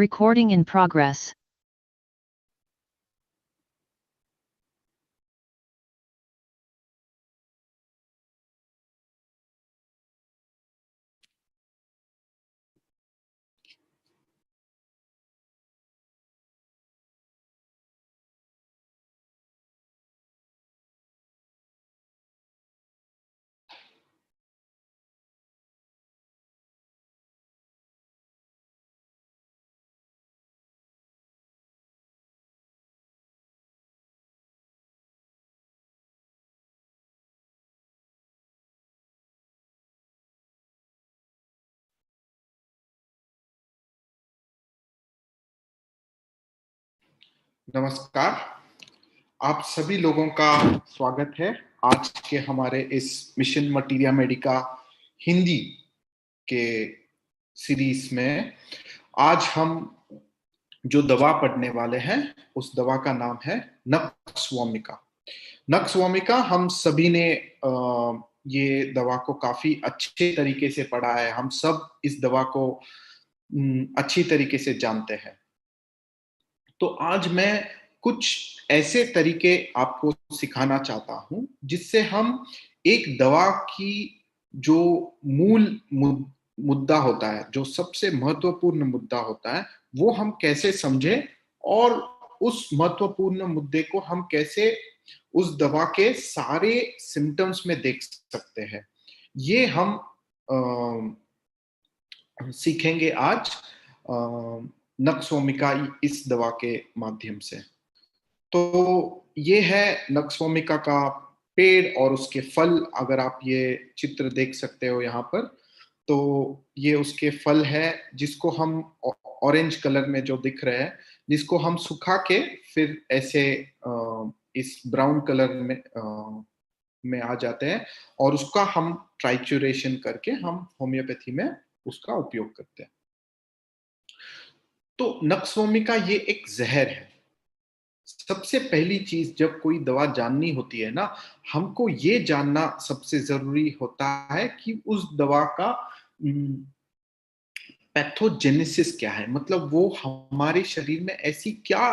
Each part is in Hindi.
Recording in progress. नमस्कार, आप सभी लोगों का स्वागत है आज के हमारे इस मिशन मटीरिया मेडिका हिंदी के सीरीज में। आज हम जो दवा पढ़ने वाले हैं उस दवा का नाम है नक्सवोमिका। नक्सवोमिका हम सभी ने ये दवा को काफी अच्छे तरीके से पढ़ा है। हम सब इस दवा को अच्छी तरीके से जानते हैं। तो आज मैं कुछ ऐसे तरीके आपको सिखाना चाहता हूं जिससे हम एक दवा की जो मूल मुद्दा होता है, जो सबसे महत्वपूर्ण मुद्दा होता है, वो हम कैसे समझें और उस महत्वपूर्ण मुद्दे को हम कैसे उस दवा के सारे सिम्टम्स में देख सकते हैं, ये हम सीखेंगे आज नक्सवोमिका इस दवा के माध्यम से। तो ये है नक्सवोमिका का पेड़ और उसके फल। अगर आप ये चित्र देख सकते हो यहाँ पर, तो ये उसके फल है जिसको हम ऑरेंज कलर में जो दिख रहे हैं, जिसको हम सुखा के फिर ऐसे इस ब्राउन कलर में आ जाते हैं और उसका हम ट्राइचुरेशन करके हम होम्योपैथी में उसका उपयोग करते हैं। तो नक्सवोमिका ये एक जहर है। सबसे पहली चीज जब कोई दवा जाननी होती है ना, हमको ये जानना सबसे जरूरी होता है कि उस दवा का पैथोजेनेसिस क्या है, मतलब वो हमारे शरीर में ऐसी क्या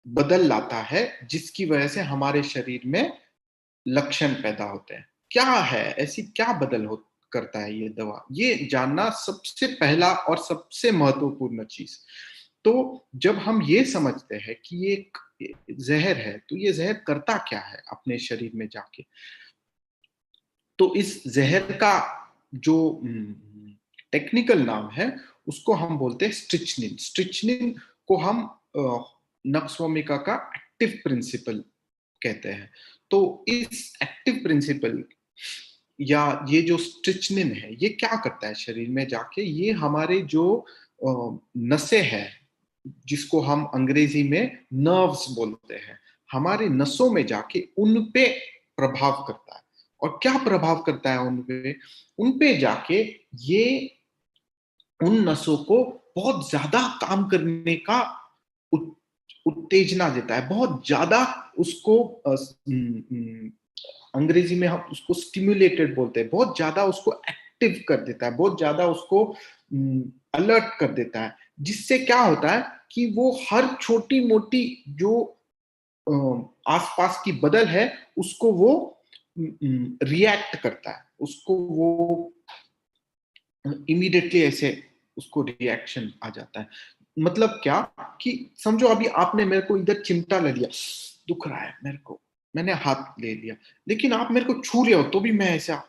बदल लाता है जिसकी वजह से हमारे शरीर में लक्षण पैदा होते हैं। क्या है, ऐसी क्या बदल करता है ये दवा, ये जानना सबसे पहला और सबसे महत्वपूर्ण चीज। तो जब हम ये समझते हैं कि ये एक जहर है, तो ये जहर करता क्या है अपने शरीर में जाके, तो इस जहर का जो टेक्निकल नाम है उसको हम बोलते हैं स्ट्रिचनिन। स्ट्रिचनिन को हम नक्सवोमिका का एक्टिव प्रिंसिपल कहते हैं। तो इस एक्टिव प्रिंसिपल या ये जो स्ट्रिचनिन है, ये क्या करता है शरीर में जाके, ये हमारे जो नसें हैं, जिसको हम अंग्रेजी में नर्व्स बोलते हैं, हमारे नसों में जाके उन पे प्रभाव करता है। और क्या प्रभाव करता है उन पे जाके, ये उन नसों को बहुत ज्यादा काम करने का उत्तेजना देता है, बहुत ज्यादा उसको अंग्रेजी में हम उसको स्टिमुलेटेड बोलते हैं, बहुत ज्यादा उसको एक्टिव कर देता है, बहुत ज्यादा उसको अलर्ट कर देता है, जिससे क्या होता है कि वो हर छोटी मोटी जो आसपास की बदल है उसको वो रिएक्ट करता है, उसको वो इमीडिएटली ऐसे उसको रिएक्शन आ जाता है। मतलब क्या कि समझो अभी आपने मेरे को इधर चिमटा ले लिया, दुख रहा है मेरे को, मैंने हाथ ले लिया, लेकिन आप मेरे को छू रहे हो तो भी मैं ऐसा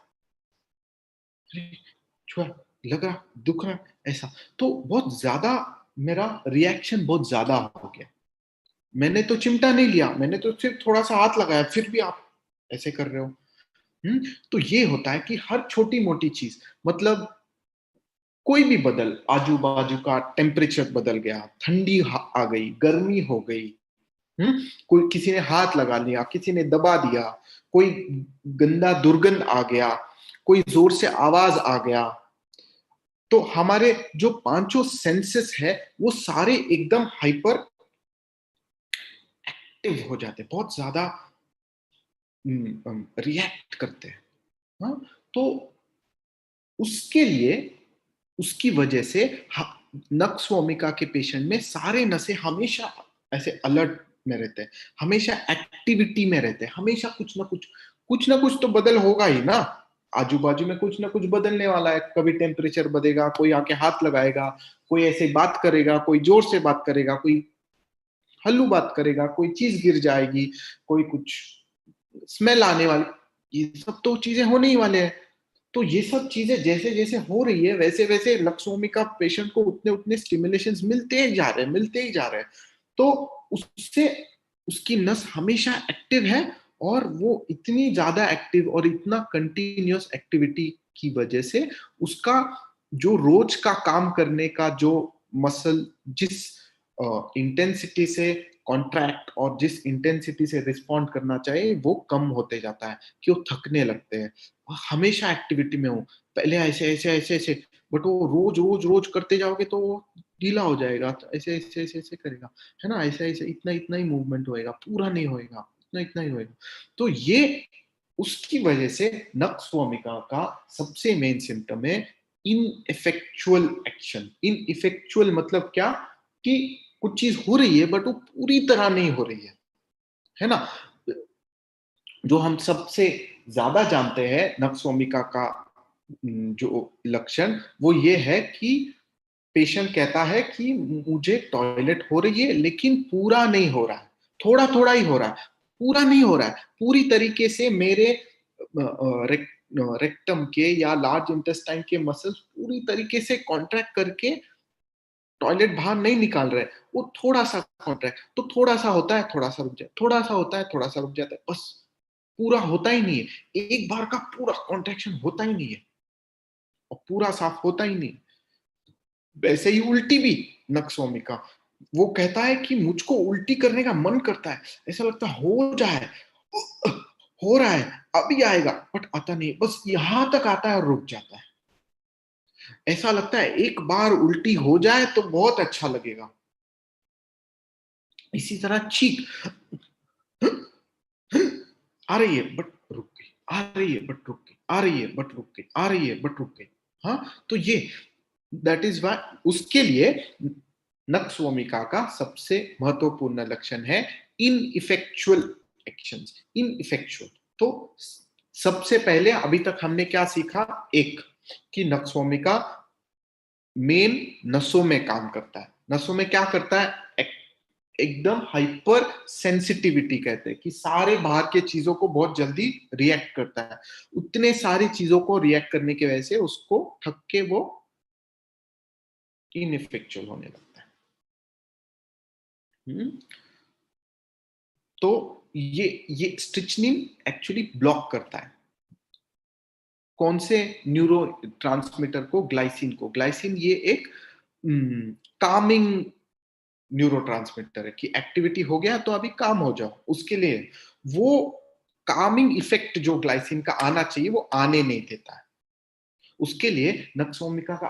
छुआ, लग रहा, दुख रहा, ऐसा। तो बहुत ज्यादा मेरा रिएक्शन बहुत ज्यादा हो गया। मैंने तो चिमटा नहीं लिया, मैंने तो सिर्फ थोड़ा सा हाथ लगाया, फिर भी आप ऐसे कर रहे हो। तो ये होता है कि हर छोटी मोटी चीज, मतलब कोई भी बदल, आजू बाजू का टेम्परेचर बदल गया, ठंडी आ गई, गर्मी हो गई, कोई किसी ने हाथ लगा लिया, किसी ने दबा दिया, कोई गंदा दुर्गंध आ गया, कोई जोर से आवाज आ गया, तो हमारे जो पांचों सेंसेस है वो सारे एकदम हाइपर एक्टिव हो जाते हैं, बहुत ज्यादा रिएक्ट करते हैं। हाँ, तो उसके लिए, उसकी वजह से नक्सवामिका के पेशेंट में सारे नसें हमेशा ऐसे अलर्ट में रहते हैं, हमेशा एक्टिविटी में रहते हैं, हमेशा कुछ ना कुछ तो बदल होगा ही ना। आजू-बाजू में कुछ ना कुछ बदलने वाला है, कभी टेम्परेचर बढ़ेगा, कोई आके हाथ लगाएगा, कोई ऐसे बात करेगा, कोई जोर से बात करेगा, कोई हल्लू बात करेगा, कोई चीज़ गिर जाएगी, कोई कुछ स्मेल आने वाली, ये सब तो चीज़ें होने ही वाले हैं। तो ये सब चीजें जैसे जैसे हो रही है वैसे वैसे लक्सोमिका पेशेंट को उतने उतने स्टिमुलेशंस मिलते ही जा रहे हैं। तो उससे उसकी नस हमेशा एक्टिव है, और वो इतनी ज्यादा एक्टिव और इतना कंटिन्यूअस एक्टिविटी की वजह से उसका जो रोज का काम करने का जो मसल जिस इंटेंसिटी से कॉन्ट्रैक्ट और जिस इंटेंसिटी से रिस्पॉन्ड करना चाहिए वो कम होते जाता है, कि वो थकने लगते हैं। हमेशा एक्टिविटी में हूँ, पहले ऐसे, बट वो रोज करते जाओगे तो वो ढीला हो जाएगा, तो ऐसे करेगा, है ना, ऐसे इतना इतना ही मूवमेंट होएगा, पूरा नहीं होएगा, इतना इतना ही होएगा। तो ये उसकी वजह से नक्सवामिका का सबसे मेन सिम्टम है इनइफेक्चुअल एक्शन। इनइफेक्चुअल मतलब क्या, कि कुछ चीज हो रही है बट वो पूरी तरह नहीं हो रही है ना। जो हम सबसे ज्यादा जानते हैं नक्सवामिका का जो लक्षण वो ये है कि पेशेंट कहता है कि मुझे टॉयलेट हो रही है लेकिन पूरा नहीं हो रहा है, थोड़ा थोड़ा ही हो रहा है, पूरा नहीं हो रहा है, पूरी तरीके से मेरे रेक्टम के या लार्ज इंटेस्टाइन के मसल्स पूरी तरीके से कॉन्ट्रैक्ट करके टॉयलेट बाहर नहीं निकाल रहे, वो थोड़ा सा कॉन्ट्रैक्ट, तो थोड़ा सा होता है, थोड़ा सा रुक जाए, थोड़ा सा होता है, थोड़ा सा रुक जाता है, बस पूरा होता ही नहीं है, एक बार का पूरा कॉन्ट्रैक्शन होता ही नहीं है और पूरा साफ होता ही नहीं। वैसे ही उल्टी भी नक्सवामिका, वो कहता है कि मुझको उल्टी करने का मन करता है, ऐसा लगता है हो जाए, हो रहा है, अभी आएगा, बट आता नहीं, बस यहां तक आता है और रुक जाता है। ऐसा लगता है एक बार उल्टी हो जाए तो बहुत अच्छा लगेगा। इसी तरह चीख आ रही है बट रुक गई, आ रही है बट रुक गई, आ रही है बट रुक गई, आ रही है बट रुक गई। हाँ, तो ये दैट इज वाई उसके लिए नक्सवामिका का सबसे महत्वपूर्ण लक्षण है इनइफेक्चुअल एक्शंस। इनइफेक्चुअल, तो सबसे पहले अभी तक हमने क्या सीखा, एक, कि नक्सवामिका मेन नसों में काम करता है। नसों में क्या करता है, एकदम हाइपर सेंसिटिविटी कहते हैं, कि सारे बाहर के चीजों को बहुत जल्दी रिएक्ट करता है, उतने सारी चीजों को रिएक्ट करने की वजह से उसको थक के वो इनइफेक्चुअल होने लगता है। तो ये स्ट्रिचनिन एक्चुअली ब्लॉक करता है कौन से न्यूरो ट्रांसमीटर को, ग्लाइसिन को। ग्लाइसिन ये एक कामिंग न्यूरोट्रांसमीटर है, कि एक्टिविटी हो गया तो अभी काम हो जाओ, उसके लिए वो कामिंग इफेक्ट जो ग्लाइसिन का आना चाहिए वो आने नहीं देता है। उसके लिए नक्सवामिका का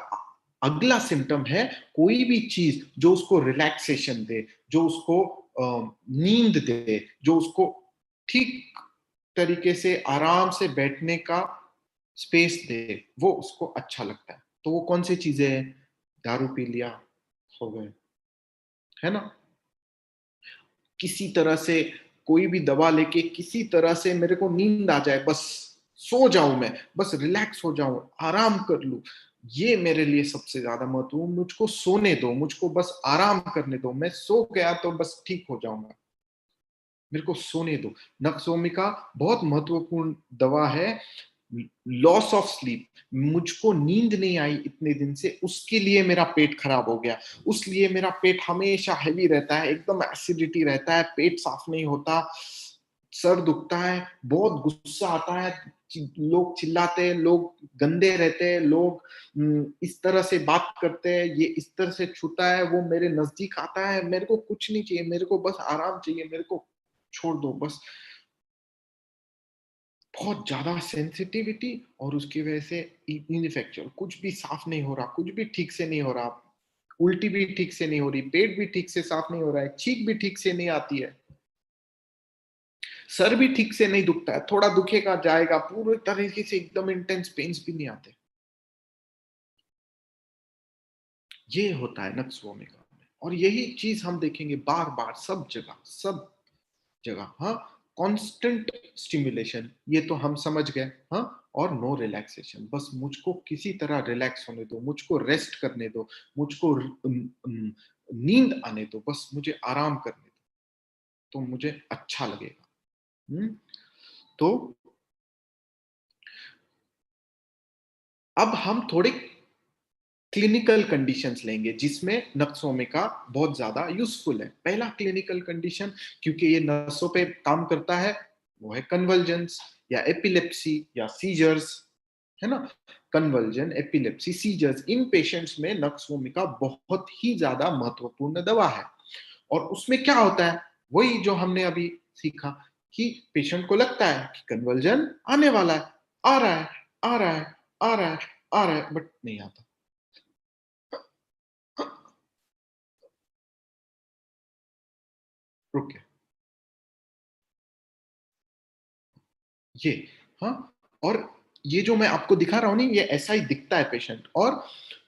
अगला सिम्टम है कोई भी चीज जो उसको रिलैक्सेशन दे, जो उसको नींद दे, जो उसको ठीक तरीके से आराम से बैठने का स्पेस दे, वो उसको अच्छा लगता है। तो वो कौन सी चीजें हैं, दारू पी लिया, सो गए, है ना, किसी तरह से कोई भी दवा लेके किसी तरह से मेरे को नींद आ जाए, बस सो जाऊं, मैं बस रिलैक्स हो जाऊं, आराम कर लूं, ये मेरे लिए सबसे ज्यादा महत्वपूर्ण। मुझको सोने दो, मुझको बस आराम करने दो, मैं सो गया तो बस ठीक हो जाऊंगा, मेरे को सोने दो। नक्सोमिका बहुत महत्वपूर्ण दवा है। लॉस ऑफ स्लीप, मुझको नींद नहीं आई इतने दिन से, उसके लिए मेरा पेट खराब हो गया, उसलिए मेरा पेट हमेशा हैवी रहता है, एकदम एसिडिटी रहता है, पेट साफ नहीं होता, सर दुखता है, बहुत गुस्सा आता है, लोग चिल्लाते हैं, लोग गंदे रहते हैं, लोग इस तरह से बात करते हैं, ये इस तरह से छूता है, वो मेरे नजदीक आता है, मेरे को कुछ नहीं चाहिए, मेरे को बस आराम चाहिए, मेरे को छोड़ दो बस। बहुत ज्यादा सेंसिटिविटी, और उसकी वजह से इनफेक्चुअल, कुछ भी साफ नहीं हो रहा, कुछ भी ठीक से नहीं हो रहा, उल्टी भी ठीक से नहीं हो रही, पेट भी ठीक से साफ नहीं हो रहा है, चीख भी ठीक से नहीं आती है, सर भी ठीक से नहीं दुखता है, थोड़ा दुखेगा जाएगा, पूरे तरीके से एकदम इंटेंस पेन्स भी नहीं आते। ये होता है नक्स ओमेगा में, और यही चीज हम देखेंगे बार बार सब जगह, सब जगह। हाँ, कांस्टेंट स्टिमुलेशन, ये तो हम समझ गए। हाँ, और नो रिलैक्सेशन, बस मुझको किसी तरह रिलैक्स होने दो, मुझको रेस्ट करने दो, मुझको नींद आने दो, बस मुझे आराम करने दो, तो मुझे अच्छा लगेगा। तो अब हम थोड़े क्लिनिकल कंडीशंस लेंगे जिसमें नक्सोमिका बहुत ज्यादा यूजफुल है। पहला क्लिनिकल कंडीशन, क्योंकि ये नसों पे काम करता है, वो है कन्वर्जेंस या एपिलेप्सी या सीजर्स, है ना। कन्वर्जन, एपिलेप्सी, सीजर्स, इन पेशेंट्स में नक्सोमिका बहुत ही ज्यादा महत्वपूर्ण दवा है। और उसमें क्या होता है, वही जो हमने अभी सीखा कि पेशेंट को लगता है कि कन्वर्जन आने वाला है, आ रहा है, आ रहा है, आ रहा है, आ रहा है, बट नहीं आता। रुके, ये, हाँ, और ये जो मैं आपको दिखा रहा हूं नहीं, ये ऐसा ही दिखता है पेशेंट। और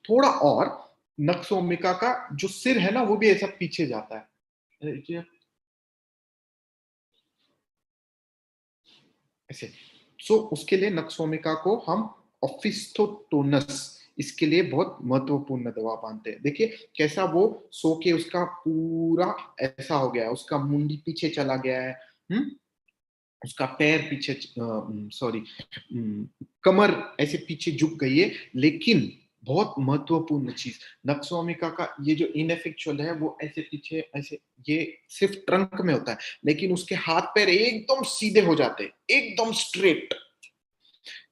थोड़ा और नक्सोमिका का जो सिर है ना, वो भी ऐसा पीछे जाता है, ऐसे। सो उसके लिए नक्सोमिका को हम ऑफिस्थोटोनस, इसके लिए बहुत महत्वपूर्ण दवा मानते हैं। देखिए कैसा वो सो के उसका पूरा ऐसा हो गया है, उसका मुंडी पीछे चला गया है। हम्म, उसका पैर पीछे, सॉरी, कमर ऐसे पीछे झुक गई है। लेकिन बहुत महत्वपूर्ण चीज, नक्सोमिका का ये जो इनफेक्चुअल है वो ऐसे पीछे ऐसे, ये सिर्फ ट्रंक में होता है, लेकिन उसके हाथ पैर एकदम सीधे हो जाते हैं, एकदम स्ट्रेट,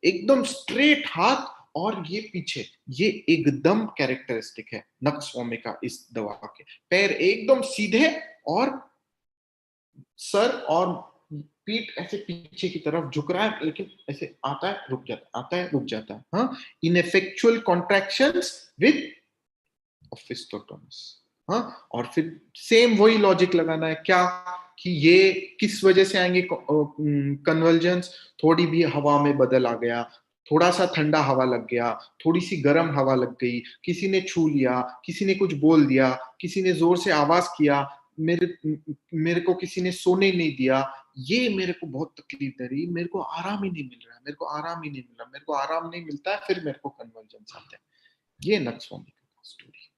एकदम स्ट्रेट हाथ। और ये पीछे, ये एकदम कैरेक्टरिस्टिक है नक्सोमिका इस दवा के। पैर एकदम सीधे, और सर और पीठ ऐसे पीछे की तरफ झुक रहा है, लेकिन ऐसे आता है रुक जाता है, आता है रुक जाता है। हाँ, इनफेक्चुअल कॉन्ट्रैक्शंस विद ऑफिस्टोटोनस। हाँ, और फिर सेम वही लॉजिक लगाना है क्या, कि ये किस वजह से आएंगे कन्वर्जेंस, थोड़ी भी हवा में बदल आ गया, थोड़ा सा ठंडा हवा लग गया, थोड़ी सी गर्म हवा लग गई, किसी ने छू लिया, किसी ने कुछ बोल दिया, किसी ने जोर से आवाज किया, मेरे मेरे को किसी ने सोने नहीं दिया, ये मेरे को बहुत तकलीफ दे रही, मेरे को आराम ही नहीं मिल रहा, मेरे को आराम ही नहीं मिल रहा, मेरे को आराम नहीं मिलता है, फिर मेरे को कन्वर्जेंस आते हैं। ये नक्सोमिका का स्टोरी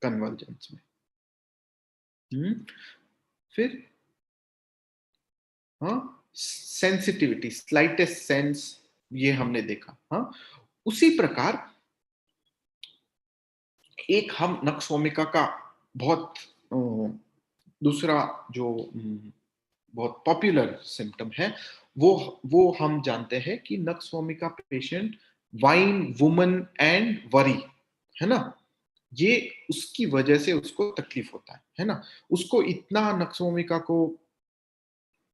कन्वर्जेंस में। हम्म, फिर, हाँ, सेंसिटिविटी, स्लाइटेस्ट सेंस, ये हमने देखा। हाँ, उसी प्रकार एक हम नक्सोमिका का बहुत दूसरा जो बहुत पॉपुलर सिम्टम है, वो हम जानते हैं कि nux vomica patient wine woman and worry, है ना, ये उसकी वजह से उसको तकलीफ होता है ना। उसको इतना नक्सोमिका को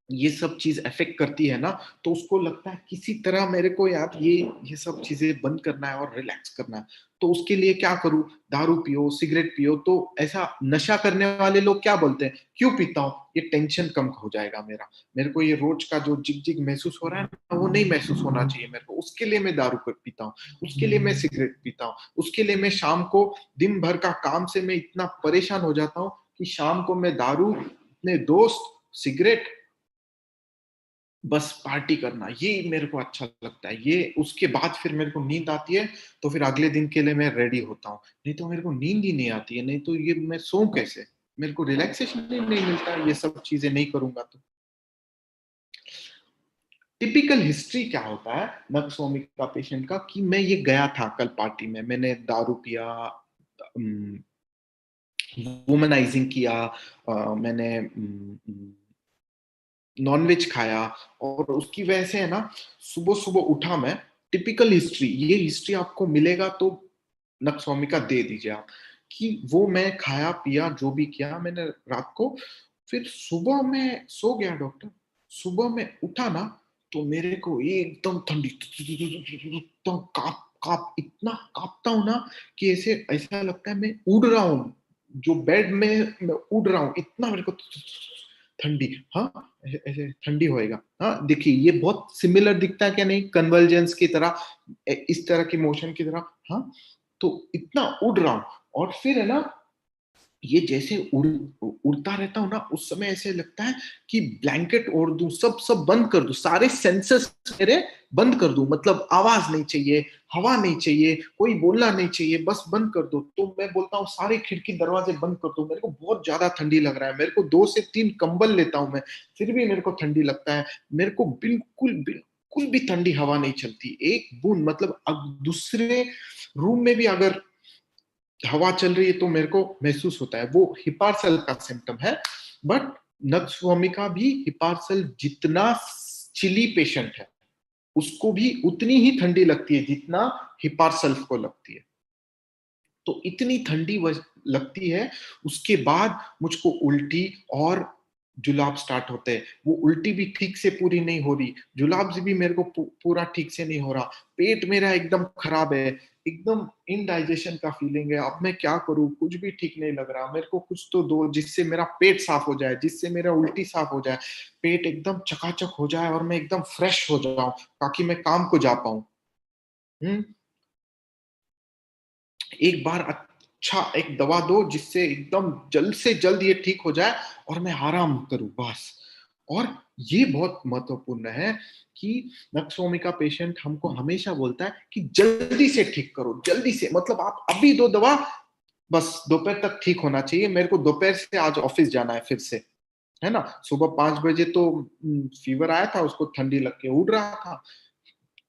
ये सब चीज अफेक्ट करती है ना, तो उसको लगता है किसी तरह मेरे को यार ये सब चीजें बंद करना है और रिलैक्स करना है। तो उसके लिए क्या करूं, दारू पियो, सिगरेट पियो। तो ऐसा नशा करने वाले लोग क्या बोलते हैं, क्यों पीता हूँ, ये टेंशन कम हो जाएगा मेरा, मेरे को ये रोज का जो जिग जिग महसूस हो रहा है ना, वो नहीं महसूस होना चाहिए मेरे को, उसके लिए मैं दारू पीता हूँ, उसके लिए मैं सिगरेट पीता हूँ, उसके लिए मैं शाम को दिन भर का काम से मैं इतना परेशान हो जाता हूँ कि शाम को मैं दारू, अपने दोस्त, सिगरेट, बस पार्टी करना, ये मेरे को अच्छा लगता है। ये उसके बाद फिर मेरे को नींद आती है, तो फिर अगले दिन के लिए मैं रेडी होता हूँ। नहीं तो मेरे को नींद ही नहीं आती है, नहीं तो ये मैं सो कैसे, मेरे को रिलैक्सेशन ही नहीं मिलता ये सब चीजें नहीं करूंगा तो। टिपिकल हिस्ट्री क्या होता है नक्सोमिका पेशेंट का, कि मैं ये गया था कल पार्टी में, मैंने दारू पिया, वुमनाइजिंग किया, मैंने नॉनवेज खाया, और उसकी वजह से है ना, सुबह सुबह उठा मैं। टिपिकल हिस्ट्री, ये हिस्ट्री आपको मिलेगा तो नक्सोमिका दे दीजिए आप, कि वो मैं खाया पिया जो भी किया मैंने रात को, फिर सुबह में सो गया डॉक्टर, सुबह में उठा ना, तो मेरे को एकदम ठंडी, एकदम काप काप, इतना कांपता हूं ना, कि ऐसे ऐसा लगता है मैं उड़ रहा हूँ, जो बेड में मैं उड़ रहा हूँ, इतना मेरे को ठंडी। हाँ, ऐसे ठंडी होएगा। हाँ, देखिए ये बहुत सिमिलर दिखता है क्या नहीं, कन्वर्जेंस की तरह, इस तरह की मोशन की तरह। हाँ, तो इतना उड़ रहा हूँ, और फिर है ना, ये जैसे उड़ता रहता हूँ ना, उस समय ऐसे लगता है कि ब्लैंकेट ओढ़ दूं, सब सब बंद कर दूं, सारे सेंसर्स मेरे बंद कर दूं, मतलब आवाज नहीं चाहिए, हवा नहीं चाहिए, कोई बोलना नहीं चाहिए, बस बंद कर दो। तो मैं बोलता हूँ सारे खिड़की दरवाजे बंद कर दो, मेरे को बहुत ज्यादा ठंडी लग रहा है, मेरे को 2 से 3 कंबल लेता हूँ मैं, फिर भी मेरे को ठंडी लगता है, मेरे को बिल्कुल बिल्कुल भी ठंडी हवा नहीं चलती, एक बूंद, मतलब अब दूसरे रूम में भी अगर हवा चल रही है तो मेरे को महसूस होता है। वो हिपार्सल का सिम्टम है, बट नक्सवामिका भी हिपार्सल जितना चिली पेशेंट है उसको भी उतनी ही ठंडी लगती है जितना हिपार्सल को लगती है। तो इतनी ठंडी लगती है, उसके बाद मुझको उल्टी और जुलाब स्टार्ट होते हैं। वो उल्टी भी ठीक से पूरी नहीं हो रही, जुलाब से भी मेरे को पूरा ठीक से नहीं हो रहा, पेट मेरा एकदम खराब है, एकदम इनडाइजेशन का फीलिंग है। अब मैं क्या करूं, कुछ भी ठीक नहीं लग रहा, मेरे को कुछ तो दो जिससे मेरा पेट साफ हो जाए, जिससे मेरा उल्टी साफ हो जाए, पेट एकदम चकाचक हो जाए और मैं एकदम फ्रेश हो जाऊं, ताकि मैं काम को जा पाऊं। हम्म एक बार अच्छा एक दवा दो जिससे एकदम जल्द से जल्द ये ठीक हो जाए और मैं आराम करूं बस। और ये बहुत महत्वपूर्ण है कि नक्सोमिका पेशेंट हमको हमेशा बोलता है कि जल्दी से ठीक करो, जल्दी से, मतलब आप अभी दो दवा, बस दोपहर तक ठीक होना चाहिए, मेरे को दोपहर से आज ऑफिस जाना है फिर से, है ना। सुबह 5 बजे तो फीवर आया था, उसको ठंडी लग के उड़ रहा था,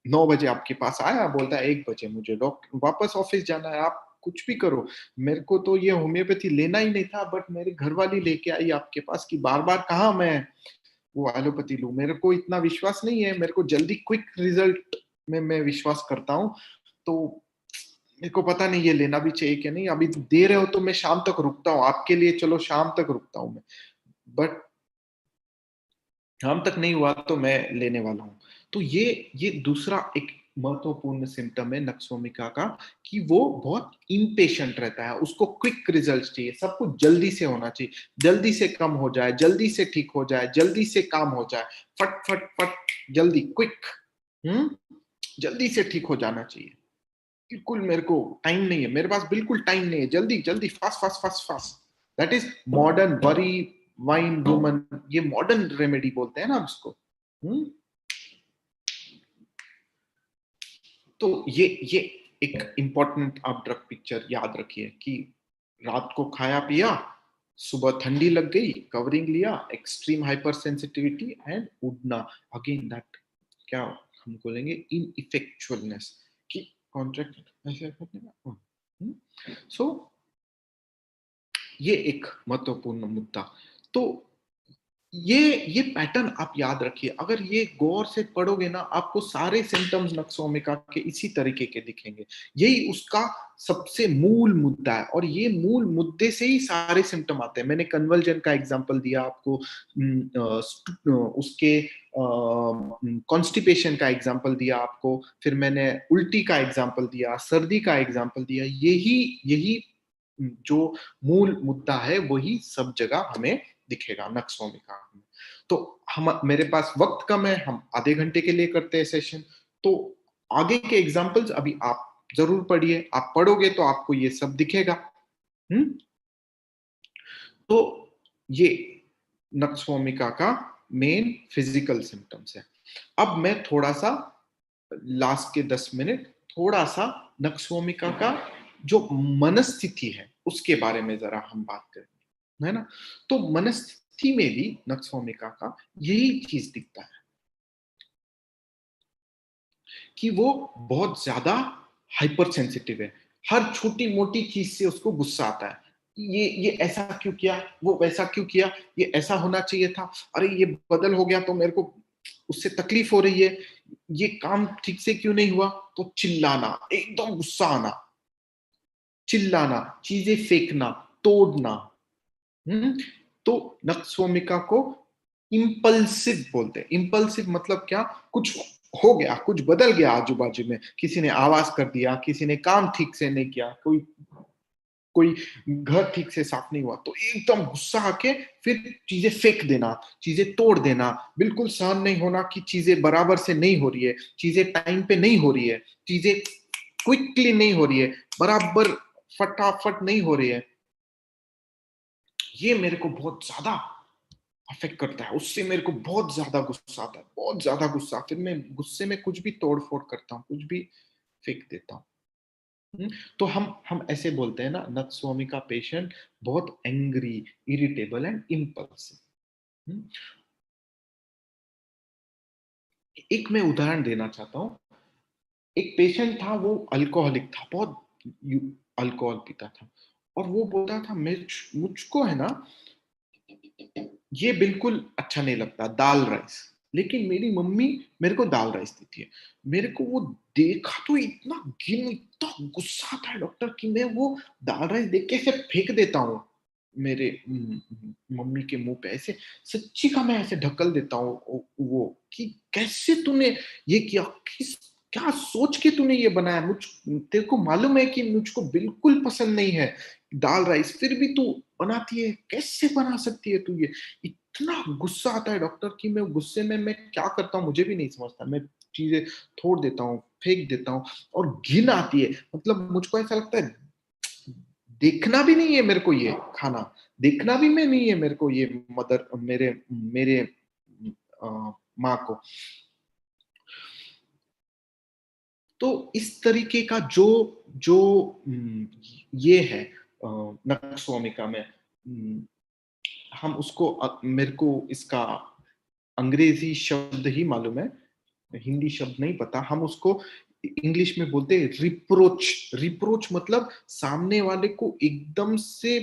9 बजे आपके पास आया, बोलता है 1 बजे मुझे डॉक्टर वापस ऑफिस जाना है, आप कुछ भी करो। मेरे को तो ये होम्योपैथी लेना ही नहीं था, बट मेरी घरवाली लेके आई आपके पास कि बार बार कहाँ मैं वो एलोपैथी लूं, मेरे को इतना विश्वास नहीं है, मेरे को जल्दी क्विक रिजल्ट में मैं विश्वास करता हूँ। तो मेरे को पता नहीं ये लेना भी चाहिए कि नहीं, अभी दे रहे हो तो मैं शाम तक रुकता हूँ आपके लिए, चलो शाम तक रुकता हूँ मैं, बट शाम तक नहीं हुआ तो मैं लेने वाला हूँ। तो ये दूसरा एक महत्वपूर्ण सिम्टम है नक्सोमिका का, कि वो बहुत इम्पेशेंट रहता है, उसको क्विक रिजल्ट चाहिए, सब कुछ जल्दी से होना चाहिए, जल्दी से कम हो जाए, जल्दी से ठीक हो जाए, जल्दी से काम हो जाए, फट फट फट, जल्दी क्विक। हम्म जल्दी से ठीक हो जाना चाहिए, बिल्कुल मेरे को टाइम नहीं है, मेरे पास बिल्कुल टाइम नहीं है, जल्दी जल्दी, fast fast fast fast. That is modern worry wine woman, ये मॉडर्न रेमेडी बोलते हैं ना उसको। हम्म तो ये एक इंपॉर्टेंट आप ड्रग पिक्चर याद रखिए कि रात को खाया पिया, सुबह ठंडी लग गई, कवरिंग लिया, एक्सट्रीम हाइपर सेंसिटिविटी एंड उड़ना, अगेन दैट क्या हम बोलेंगे, इन इफेक्चुअलनेस कि कॉन्ट्रैक्ट ऐसे करने का। सो ये एक महत्वपूर्ण मुद्दा। तो ये पैटर्न आप याद रखिए, अगर ये गौर से पढ़ोगे ना, आपको सारे सिम्टम्स नक्सोमिका के इसी तरीके के दिखेंगे, यही उसका सबसे मूल मुद्दा है, और ये मूल मुद्दे से ही सारे सिम्टम आते हैं। मैंने कन्वर्जन का एग्जांपल दिया आपको, उसके कॉन्स्टिपेशन का एग्जांपल दिया आपको, फिर मैंने उल्टी का एग्जांपल दिया, सर्दी का एग्जांपल दिया, यही यही जो मूल मुद्दा है वही सब जगह हमें दिखेगा नक्सोमिका में। तो हम, मेरे पास वक्त कम है, हम आधे घंटे के लिए करते हैं सेशन, तो आगे के एग्जांपल्स अभी आप जरूर पढ़िए, आप पढ़ोगे तो आपको ये सब दिखेगा। हम्म तो ये नक्सोमिका का मेन फिजिकल सिम्टम्स है। अब मैं थोड़ा सा लास्ट के 10 मिनट थोड़ा सा नक्सोमिका का जो मनस्थिति है उसके बारे में जरा हम बात करेंगे, है ना। तो मनस्थिति में भी नक्सोमिका का यही चीज दिखता है कि वो बहुत ज्यादा हाइपर सेंसिटिव है, हर छोटी मोटी चीज से उसको गुस्सा आता है, ये ऐसा क्यों किया, वो वैसा क्यों किया, ये ऐसा होना चाहिए था, अरे ये बदल हो गया तो मेरे को उससे तकलीफ हो रही है, ये काम ठीक से क्यों नहीं हुआ, तो चिल्लाना, एकदम गुस्सा आना, चिल्लाना, चीजें फेंकना, तोड़ना। हम्म तो नक्सोमिका को इम्पल्सिव बोलते हैं। इम्पल्सिव मतलब क्या, कुछ हो गया, कुछ बदल गया आजू बाजू में, किसी ने आवाज कर दिया, किसी ने काम ठीक से नहीं किया, कोई कोई घर ठीक से साफ नहीं हुआ, तो एकदम गुस्सा आके फिर चीजें फेंक देना, चीजें तोड़ देना, बिल्कुल सहन नहीं होना कि चीजें बराबर से नहीं हो रही है, चीजें टाइम पे नहीं हो रही है, चीजें क्विकली नहीं हो रही है, बराबर फटाफट नहीं हो रही है, ये मेरे को बहुत ज्यादा अफेक्ट करता है। उससे मेरे को बहुत ज्यादा गुस्सा आता है, बहुत ज्यादा गुस्सा। फिर मैं गुस्से में कुछ भी तोड़ फोड़ करता हूँ, कुछ भी फेंक देता हूँ। तो हम ऐसे बोलते हैं ना, नत्स्वामी का पेशेंट बहुत एंग्री, इरिटेबल एंड इम्पल्सिव। एक मैं उदाहरण देना चाहता हूँ। एक पेशेंट था, वो अल्कोहलिक था, बहुत अल्कोहल पीता था, और वो बोलता था मुझको है ना, ये बिल्कुल अच्छा नहीं लगता दाल राइस, लेकिन मेरी मम्मी मेरे को दाल राइस देती है। मेरे को वो देखा तो इतना गुस्सा आता है डॉक्टर, कि मैं वो दाल राइस देख के ऐसे फेंक देता हूँ मेरे मम्मी के मुंह पे, ऐसे सच्ची का मैं ऐसे ढकल देता हूँ वो, कि कैसे तूने ये किया, किस क्या सोच के तूने ये बनाया, तेरे को मालूम है कि मुझको बिल्कुल पसंद नहीं है दाल राइस, फिर भी तू बनाती है, कैसे बना सकती है तू ये। इतना गुस्सा आता है डॉक्टर, कि मैं गुस्से में मैं क्या करता हूँ मुझे भी नहीं समझता, मैं चीजें तोड़ देता हूँ, फेंक देता हूँ, और घिन आती है। मतलब मुझको ऐसा लगता है देखना भी नहीं है मेरे को ये खाना, देखना भी मैं नहीं है मेरे को ये मदर मेरे मेरे माँ को। तो इस तरीके का जो जो ये है नक्सवामिका में, हम उसको मेरे को इसका अंग्रेजी शब्द ही मालूम है, हिंदी शब्द नहीं पता। हम उसको इंग्लिश में बोलते हैं रिप्रोच। रिप्रोच मतलब सामने वाले को एकदम से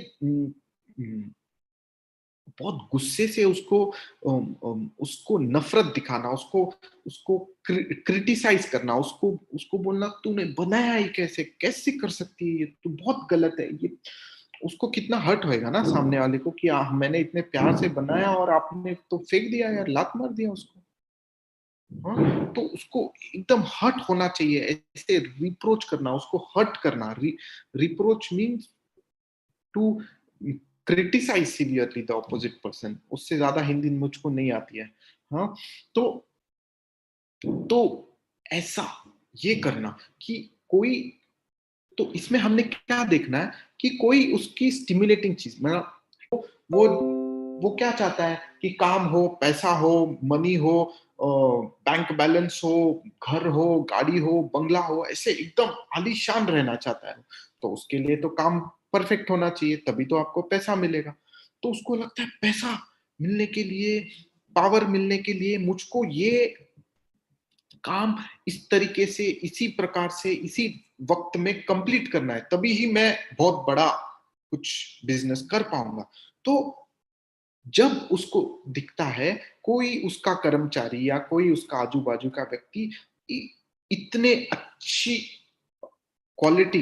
बहुत गुस्से से उसको नफरत दिखाना, उसको उसको क्रिटिसाइज करना, उसको उसको बोलना तूने बनाया ही कैसे, कैसे कर सकती है ये, तू बहुत गलत है ये। उसको कितना हर्ट होएगा ना सामने वाले को, कि मैंने इतने प्यार से बनाया और आपने तो फेंक दिया यार, लात मार दिया उसको। हाँ, तो उसको एकदम हर्ट होना चाहिए, ऐसे रिप्रोच करना, उसको हर्ट करना। Reproach means to criticise severely the opposite person. उससे ज्यादा हिंदी मुझको नहीं आती है। हाँ, तो तो ऐसा ये करना कि कोई, तो इसमें हमने क्या देखना है, कि कोई उसकी स्टिमुलेटिंग चीज, मतलब वो वो क्या चाहता है, कि काम हो, पैसा हो, मनी हो, बैंक बैलेंस हो, घर हो, गाड़ी हो, बंगला हो, ऐसे एकदम आलीशान रहना चाहता है। तो उसके लिए तो काम परफेक्ट होना चाहिए, तभी तो आपको पैसा मिलेगा। तो उसको लगता है पैसा मिलने के लिए, पावर मिलने के लिए मुझको ये काम इस तरीके से, इसी प्रकार से, इसी वक्त में कंप्लीट करना है, तभी ही मैं बहुत बड़ा कुछ बिजनेस कर पाऊंगा। तो जब उसको दिखता है कोई उसका कर्मचारी या कोई उसका आजू बाजू का व्यक्ति इतने अच्छी क्वालिटी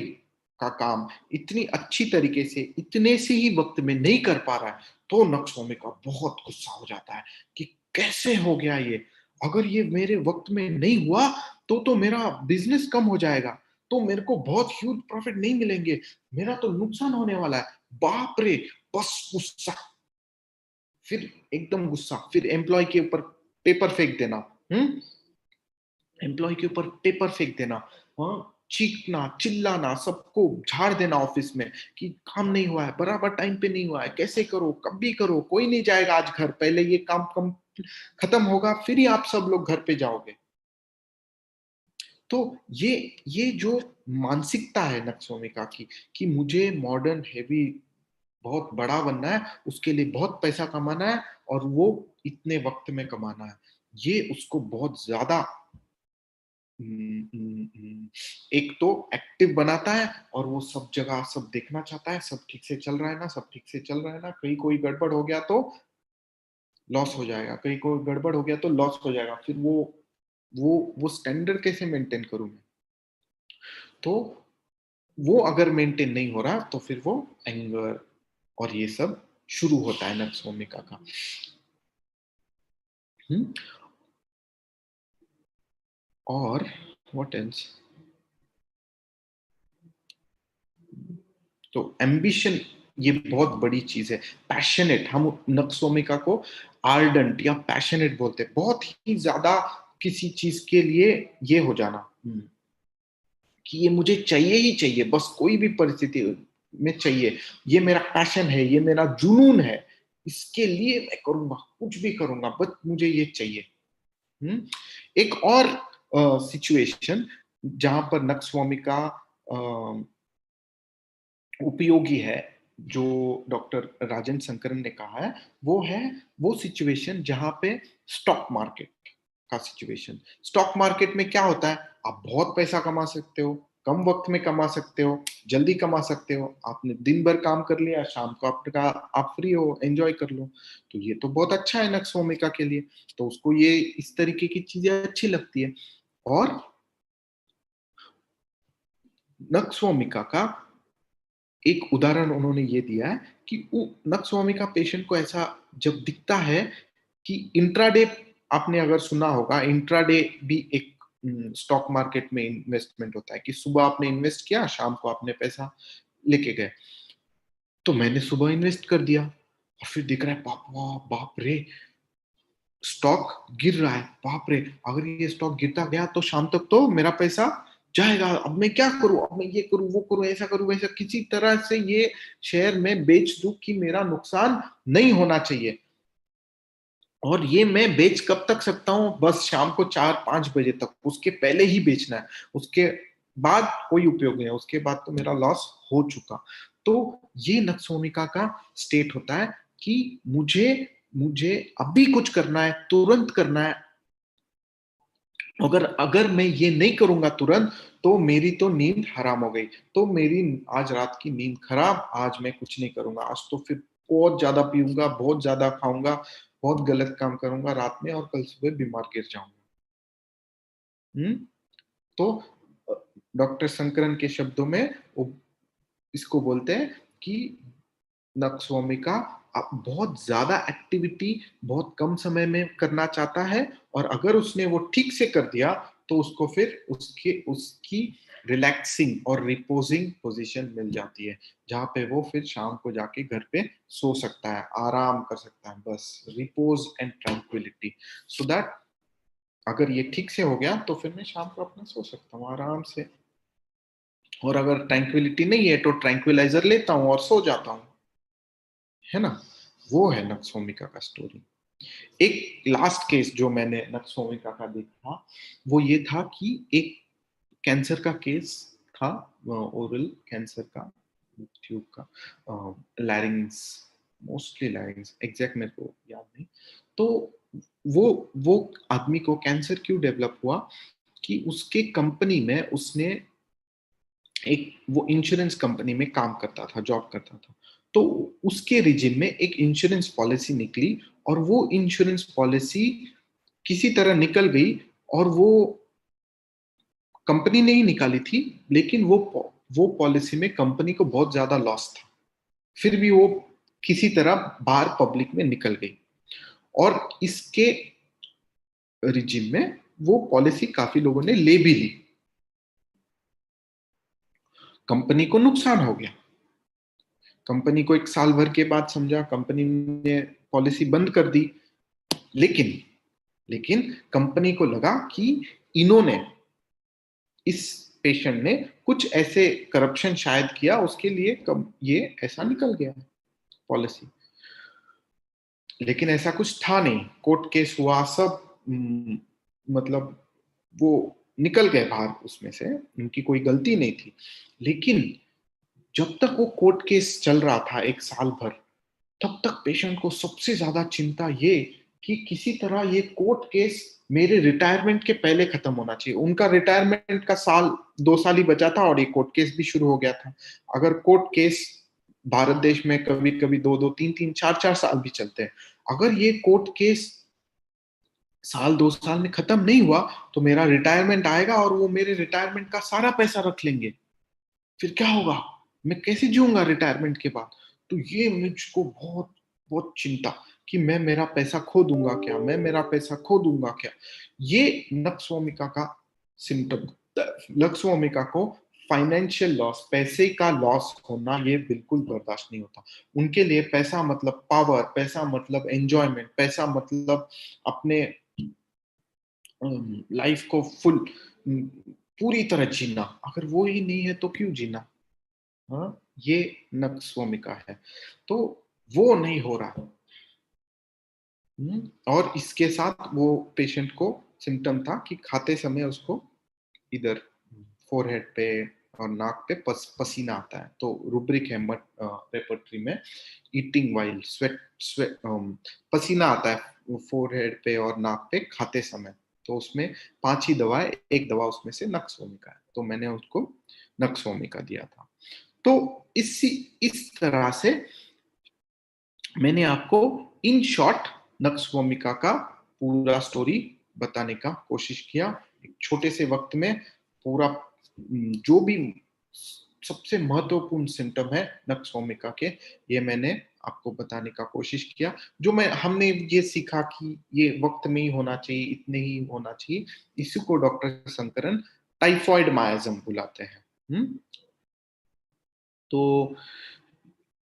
का काम इतनी अच्छी तरीके से इतने से ही वक्त में नहीं कर पा रहा है, तो नक्सवामी का बहुत गुस्सा हो जाता है, कि कैसे हो गया ये, अगर ये मेरे वक्त में नहीं हुआ तो मेरा बिजनेस कम हो जाएगा, तो मेरे को बहुत ह्यूज प्रॉफिट नहीं मिलेंगे, मेरा तो नुकसान होने वाला है। बाप रे, बस गुस्सा, फिर एकदम गुस्सा, फिर एम्प्लॉय के ऊपर पेपर फेंक देना। हम्म एम्प्लॉय के ऊपर पेपर फेंक देना, हाँ, चीखना, चिल्लाना, सबको झाड़ देना ऑफिस में, कि काम नहीं हुआ है, बराबर टाइम पे नहीं हुआ है, कैसे करो, कब भी करो, कोई नहीं जाएगा आज घर, पहले ये काम कम खत्म होगा, फिर ही आप सब लोग घर पे जाओगे। तो ये जो मानसिकता है नक्सवामिका की, कि मुझे मॉडर्न हेवी बहुत बड़ा बनना है, उसके लिए बहुत पैसा कमाना है, और वो इतने वक्त में कमाना है, ये उसको बहुत ज्यादा एक तो एक्टिव बनाता है, और वो सब जगह सब देखना चाहता है, सब ठीक से चल रहा है ना, सब ठीक से चल रहा है ना, कहीं कोई गड़बड़ हो गया तो लॉस हो जाएगा, कहीं कोई गड़बड़ हो गया तो लॉस हो जाएगा, फिर वो स्टैंडर्ड कैसे मेंटेन करूं मैं। तो वो अगर मेंटेन नहीं हो रहा, तो फिर वो एंगर और ये सब शुरू होता है नक्सवामिका का। हम्म, और व्हाट एल्स, तो एम्बिशन ये बहुत बड़ी चीज है। पैशनेट, हम नक्सोमिका को आर्डेंट या पैशनेट बोलते हैं, बहुत ही ज्यादा किसी चीज के लिए ये हो जाना, कि ये मुझे चाहिए ही चाहिए, बस कोई भी परिस्थिति में चाहिए, ये मेरा पैशन है, ये मेरा जुनून है, इसके लिए मैं करूंगा, कुछ भी करूंगा, बस मुझे ये चाहिए। हम्म। एक और सिचुएशन जहां पर नक्स्वामी का उपयोगी है, जो डॉक्टर राजेंद्र शंकरन ने कहा है, वो है वो सिचुएशन जहां पे स्टॉक मार्केट का सिचुएशन। स्टॉक मार्केट में क्या होता है, आप बहुत पैसा कमा सकते हो, कम वक्त में कमा सकते हो, जल्दी कमा सकते हो, आपने दिन भर काम कर लिया, शाम को आपका आप फ्री हो, एंजॉय कर लो। तो ये तो बहुत अच्छा है नक्सोमिका के लिए, तो उसको ये इस तरीके की चीजें अच्छी लगती है। और नक्सोमिका का एक उदाहरण उन्होंने ये दिया है कि वो नक्सवामी का पेशेंट को ऐसा जब दिखता है कि इंट्राडे, आपने अगर सुना होगा, इंट्राडे भी एक स्टॉक मार्केट में इन्वेस्टमेंट होता है कि सुबह आपने इन्वेस्ट किया, शाम को आपने पैसा लेके गए। तो मैंने सुबह इन्वेस्ट कर दिया और फिर दिख रहा है बाप रे, स्टॉक गिर रहा है, बाप रे, अगर ये स्टॉक गिरता गया तो शाम तक तो मेरा पैसा जाएगा, अब मैं क्या करूं, अब मैं ये करूं, वो करूं, ऐसा करूं, वैसा, किसी तरह से ये शेयर में बेच दूं कि मेरा नुकसान नहीं होना चाहिए। और ये मैं बेच कब तक सकता हूं, बस शाम को 4-5 बजे तक, उसके पहले ही बेचना है, उसके बाद कोई उपयोग नहीं है, उसके बाद तो मेरा लॉस हो चुका। तो ये नक्सोमिका का स्टेट होता है कि मुझे मुझे अभी कुछ करना है, तुरंत करना है। अगर अगर मैं ये नहीं करूंगा तुरंत, तो मेरी तो नींद हराम हो गई, तो मेरी आज रात की नींद खराब, आज मैं कुछ नहीं करूंगा, आज तो फिर बहुत ज्यादा पीऊंगा, बहुत ज्यादा खाऊंगा, बहुत गलत काम करूंगा रात में, और कल सुबह बीमार गिर जाऊंगा। हम्म। तो डॉक्टर शंकरन के शब्दों में वो इसको बोलते हैं कि नक्सवामिका बहुत ज्यादा एक्टिविटी बहुत कम समय में करना चाहता है, और अगर उसने वो ठीक से कर दिया तो उसको फिर उसके उसकी रिलैक्सिंग और रिपोजिंग पोजीशन मिल जाती है, जहां पे वो फिर शाम को जाके घर पे सो सकता है, आराम कर सकता है, बस repose and tranquillity, so that अगर ये ठीक से हो गया तो फिर मैं शाम को अपना सो सकता हूँ आराम से। और अगर ट्रैंक्विलिटी नहीं है तो ट्रैंक्विलाइजर लेता हूँ और सो जाता हूँ, है ना। वो है नक्सोमिका का स्टोरी। एक लास्ट केस जो मैंने नक्सोमिका का देखा, वो ये था कि एक कैंसर का केस था, ओरल कैंसर का, ट्यूब का, लैरिंग्स, मोस्टली लैरिंग्स, एग्जैक्ट मेरे को याद नहीं। तो वो आदमी को कैंसर क्यों डेवलप हुआ कि उसके कंपनी में उसने एक, वो इंश्योरेंस कंपनी में काम करता था, जॉब करता था, तो उसके रिजिम में एक इंश्योरेंस पॉलिसी निकली, और वो इंश्योरेंस पॉलिसी किसी तरह निकल गई, और वो कंपनी ने ही निकाली थी, लेकिन वो पॉलिसी में कंपनी को बहुत ज्यादा लॉस था, फिर भी वो किसी तरह बाहर पब्लिक में निकल गई, और इसके रिजिम में वो पॉलिसी काफी लोगों ने ले भी ली, कंपनी को नुकसान हो गया। कंपनी को 1 साल भर के बाद समझा, कंपनी ने पॉलिसी बंद कर दी, लेकिन लेकिन कंपनी को लगा कि इन्होंने, इस पेशेंट ने कुछ ऐसे करप्शन शायद किया, उसके लिए ये ऐसा निकल गया पॉलिसी, लेकिन ऐसा कुछ था नहीं, कोर्ट केस हुआ सब, मतलब वो निकल गए बाहर, उसमें से उनकी कोई गलती नहीं थी। लेकिन जब तक वो कोर्ट केस चल रहा था 1 साल भर, तब तक पेशेंट को सबसे ज्यादा चिंता ये कि किसी तरह ये कोर्ट केस मेरे रिटायरमेंट के पहले खत्म होना चाहिए। उनका रिटायरमेंट का 2 साल ही बचा था, और ये कोर्ट केस भी शुरू हो गया था। अगर कोर्ट केस भारत देश में कभी कभी 2-2, 3-3, 4-4 साल भी चलते हैं, अगर ये कोर्ट केस 1-2 साल में खत्म नहीं हुआ, तो मेरा रिटायरमेंट आएगा और वो मेरे रिटायरमेंट का सारा पैसा रख लेंगे, फिर क्या होगा, मैं कैसे जीऊंगा रिटायरमेंट के बाद। तो ये मुझको बहुत बहुत चिंता कि मैं मेरा पैसा खो दूंगा क्या, मैं मेरा पैसा खो दूंगा क्या। ये नक्सवामिका का सिम्टम, नक्सवामिका को फाइनेंशियल लॉस, पैसे का लॉस होना ये बिल्कुल बर्दाश्त नहीं होता। उनके लिए पैसा मतलब पावर, पैसा मतलब एंजॉयमेंट, पैसा मतलब अपने लाइफ को फुल पूरी तरह जीना, अगर वो ही नहीं है तो क्यों जीना? हाँ, ये नक्सवमिका है। तो वो नहीं हो रहा। और इसके साथ वो पेशेंट को सिम्पटम था कि खाते समय उसको इधर फोरहेड पे और नाक पे पसीना आता है। तो रूब्रिक है रेपर्टरी में, ईटिंग वाइल स्वेट स्वेट पसीना आता है फोरहेड पे और नाक पे खाते समय। तो उसमें 5 ही दवाएं, एक दवा उसमें से नक्सवमिका है, तो मैंने उसको नक्सवमिका दिया था। तो इस तरह से मैंने आपको इन शॉर्ट नक्सवमिका का पूरा स्टोरी बताने का कोशिश किया। एक छोटे से वक्त में पूरा जो भी सबसे महत्वपूर्ण सिम्टम है नक्सवमिका के, ये मैंने आपको बताने का कोशिश किया। जो मैं हमने ये सीखा कि ये वक्त में ही होना चाहिए, इतने ही होना चाहिए, इसी को डॉक्टर शंकरन टाइफॉइड मायाजम बुलाते हैं। तो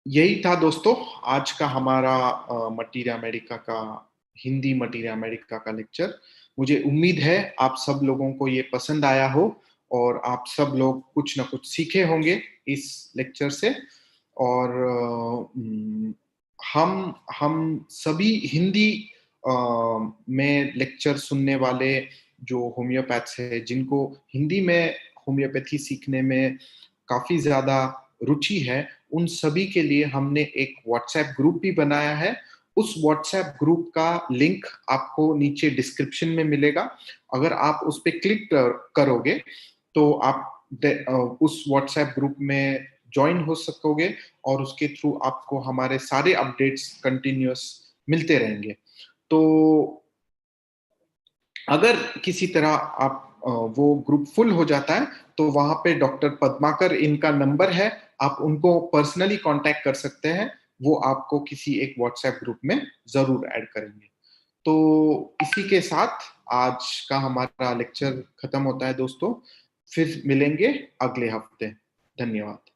यही था दोस्तों आज का हमारा मटीरिया मेडिका का हिंदी मटीरिया मेडिका का लेक्चर। मुझे उम्मीद है आप सब लोगों को ये पसंद आया हो और आप सब लोग कुछ ना कुछ सीखे होंगे इस लेक्चर से। और हम सभी हिंदी में लेक्चर सुनने वाले जो होम्योपैथ्स है, जिनको हिंदी में होम्योपैथी सीखने में काफी ज्यादा रुचि है, उन सभी के लिए हमने एक व्हाट्सएप ग्रुप भी बनाया है। उस व्हाट्सएप ग्रुप का लिंक आपको नीचे डिस्क्रिप्शन में मिलेगा। अगर आप उस पर क्लिक करोगे तो आप उस व्हाट्सएप ग्रुप में ज्वाइन हो सकोगे और उसके थ्रू आपको हमारे सारे अपडेट्स कंटिन्यूअस मिलते रहेंगे। तो अगर किसी तरह आप वो ग्रुप फुल हो जाता है तो वहां पे डॉक्टर पद्माकर इनका नंबर है, आप उनको पर्सनली कांटेक्ट कर सकते हैं। वो आपको किसी एक व्हाट्सएप ग्रुप में जरूर ऐड करेंगे। तो इसी के साथ आज का हमारा लेक्चर खत्म होता है दोस्तों। फिर मिलेंगे अगले हफ्ते। धन्यवाद।